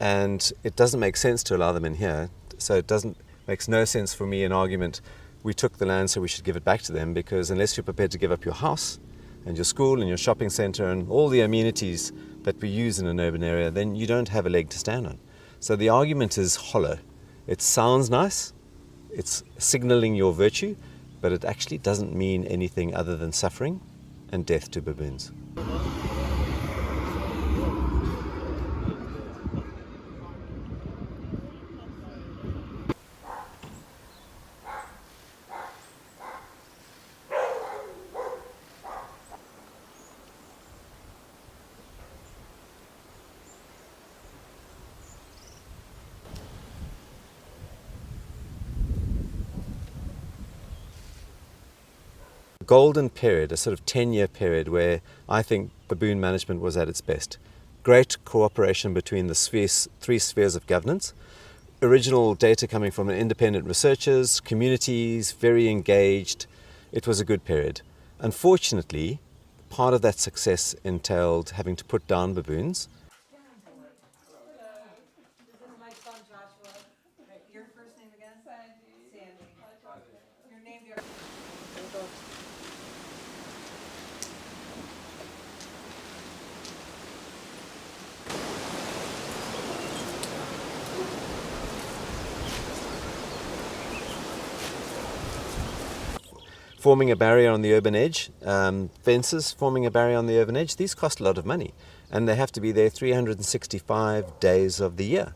and it doesn't make sense to allow them in here. So makes no sense for me an argument, we took the land so we should give it back to them, because unless you're prepared to give up your house and your school and your shopping centre and all the amenities that we use in an urban area, then you don't have a leg to stand on. So the argument is hollow. It sounds nice, it's signalling your virtue, but it actually doesn't mean anything other than suffering and death to baboons. Golden period, a sort of 10-year period where I think baboon management was at its best. Great cooperation between the three spheres of governance, original data coming from independent researchers, communities, very engaged. It was a good period. Unfortunately, part of that success entailed having to put down baboons. Your first name again? Sandy. Your name, Forming a barrier on the urban edge, fences forming a barrier on the urban edge, these cost a lot of money, and they have to be there 365 days of the year.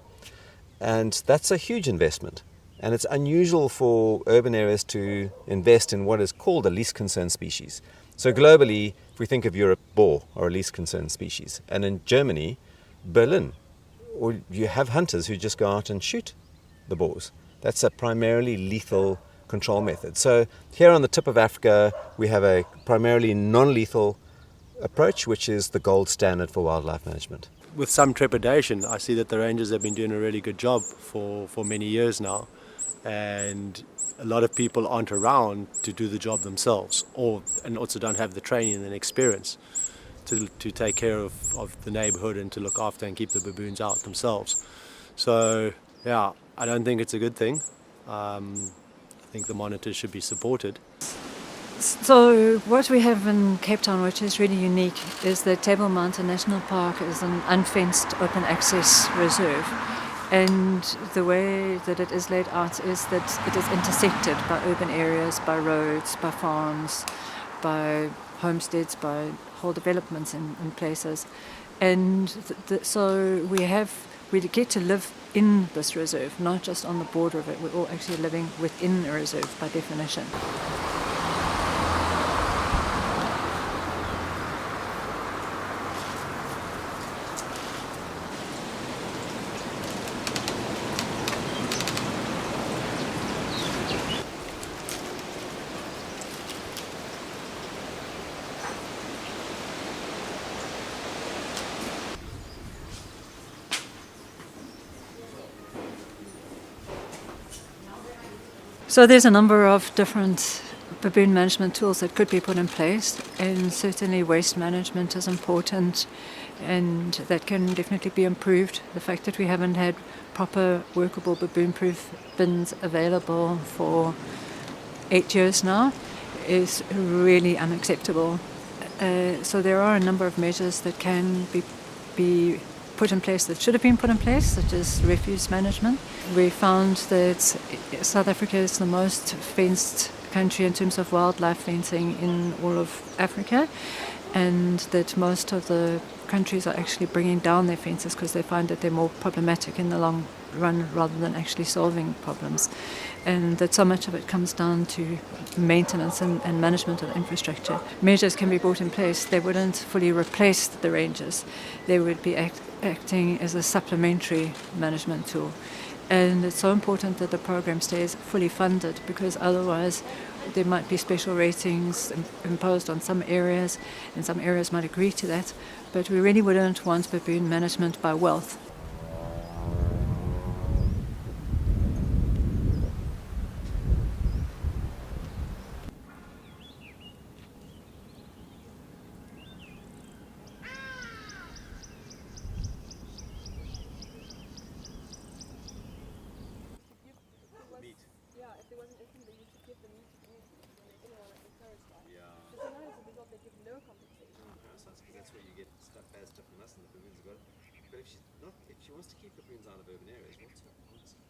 And that's a huge investment. And it's unusual for urban areas to invest in what is called a least concern species. So globally, if we think of Europe, boar are a least concern species. And in Germany, Berlin, or you have hunters who just go out and shoot the boars. That's a primarily lethal control method. So here on the tip of Africa, we have a primarily non-lethal approach, which is the gold standard for wildlife management. With some trepidation, I see that the rangers have been doing a really good job for many years now, and a lot of people aren't around to do the job themselves, and also don't have the training and experience to take care of the neighborhood and to look after and keep the baboons out themselves. So yeah, I don't think it's a good thing. I think the monitors should be supported. So what we have in Cape Town, which is really unique, is that Table Mountain National Park is an unfenced open access reserve. And the way that it is laid out is that it is intersected by urban areas, by roads, by farms, by homesteads, by whole developments in places. And so we get to live in this reserve, not just on the border of it. We're all actually living within a reserve by definition. So there's a number of different baboon management tools that could be put in place, and certainly waste management is important, and that can definitely be improved. The fact that we haven't had proper workable baboon-proof bins available for 8 years now is really unacceptable. So there are a number of measures that can be put in place that should have been put in place, such as refuse management. We found that South Africa is the most fenced country in terms of wildlife fencing in all of Africa, and that most of the countries are actually bringing down their fences because they find that they're more problematic in the long run rather than actually solving problems, and that so much of it comes down to maintenance and management of infrastructure. Measures can be brought in place. They wouldn't fully replace the rangers. They would be acting as a supplementary management tool. And it's so important that the program stays fully funded, because otherwise there might be special ratings imposed on some areas, and some areas might agree to that, but we really wouldn't want baboon management by wealth. bad stuff from us and the baboons have got it. But if she wants to keep baboons out of urban areas, what's her answer?